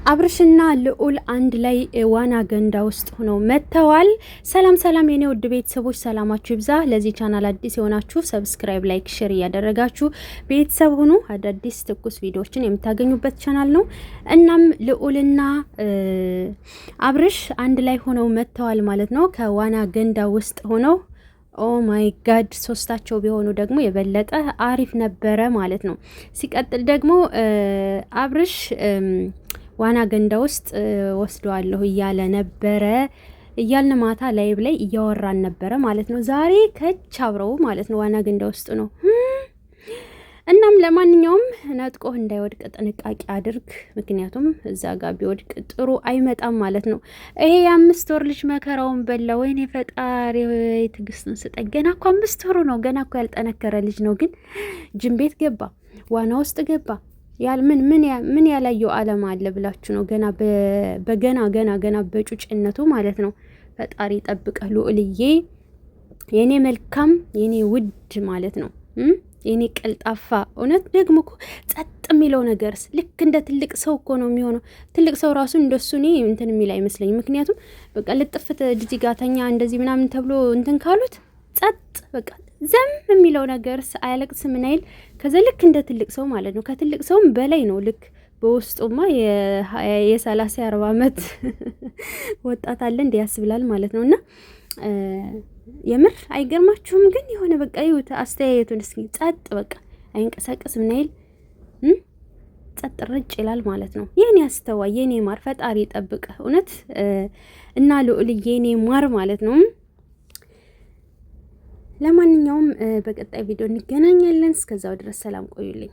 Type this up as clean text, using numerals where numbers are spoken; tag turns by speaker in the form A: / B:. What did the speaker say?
A: አብርሽና ልዑል አንድ ላይ ዋና ገንዳ ውስጥ ሆነው መጥተዋል። ሰላም ሰላም የኔ ውድ ቤተሰቦች ሰላማችሁ ይብዛ። ለዚህ ቻናል አዲስ የሆናችሁ ሰብስክራይብ፣ ላይክ፣ ሼር እያደረጋችሁ ቤተሰብ ሁኑ። አዳዲስ ትኩስ ቪዲዮዎችን የምታገኙበት ቻናል ነው። እናም ልዑልና አብርሽ አንድ ላይ ሆነው መጥተዋል ማለት ነው። ከዋና ገንዳ ውስጥ ሆነው ኦ ማይ ጋድ ሶስታቸው ቢሆኑ ደግሞ የበለጠ አሪፍ ነበረ ማለት ነው። ሲቀጥል ደግሞ አብርሽ ዋና ገንዳ ውስጥ ወስደዋለሁ እያለ ነበረ እያልን ማታ ላይብ ላይ እያወራን ነበረ ማለት ነው። ዛሬ ከች አብረው ማለት ነው ዋና ገንዳ ውስጥ ነው። እናም ለማንኛውም ነጥቆህ እንዳይወድቅ ጥንቃቄ አድርግ። ምክንያቱም እዛ ጋር ቢወድቅ ጥሩ አይመጣም ማለት ነው። ይሄ የ5 ወር ልጅ መከራውን በላ። ወይኔ ፈጣሪ ትዕግስቱን ስጠኝ። ገና እኮ 5 ወሩ ነው። ገና እኮ ያልጠነከረ ልጅ ነው። ግን ጅም ቤት ገባ፣ ዋና ውስጥ ገባ። ምን ያላየው ዓለም አለ ብላችሁ ነው? ገና በጩጭነቱ ማለት ነው። ፈጣሪ ጠብቀህ ልዑልዬ፣ የኔ መልካም የኔ ውድ ማለት ነው። የኔ ቀልጣፋ እውነት ደግሞ እኮ ጸጥ የሚለው ነገርስ ልክ እንደ ትልቅ ሰው እኮ ነው የሚሆነው። ትልቅ ሰው ራሱ እንደሱ እኔ እንትን የሚል አይመስለኝም። ምክንያቱም በቃ ልጥፍት እዚህ ጋር ተኛ እንደዚህ ምናምን ተብሎ እንትን ካሉት ጸጥ በቃ ዘም የሚለው ነገርስ አያለቅስ ምን አይል። ከዛ ልክ እንደ ትልቅ ሰው ማለት ነው። ከትልቅ ሰውም በላይ ነው። ልክ በውስጡማ የ30-40 ዓመት ወጣት አለ እንደ ያስብላል ማለት ነው። እና የምር አይገርማችሁም? ግን የሆነ በቃ ይሁት አስተያየቱን እስኪ ጸጥ በቃ አይንቀሳቀስ ምን አይል ጸጥ ረጭ ይላል ማለት ነው። የኔ አስተዋይ የኔ ማር ፈጣሪ ጠብቀ እውነት እና ልዑልዬ የኔ ማር ማለት ነው። ለማንኛውም በቀጣይ ቪዲዮ እንገናኛለን። እስከዛው ድረስ ሰላም ቆዩልኝ።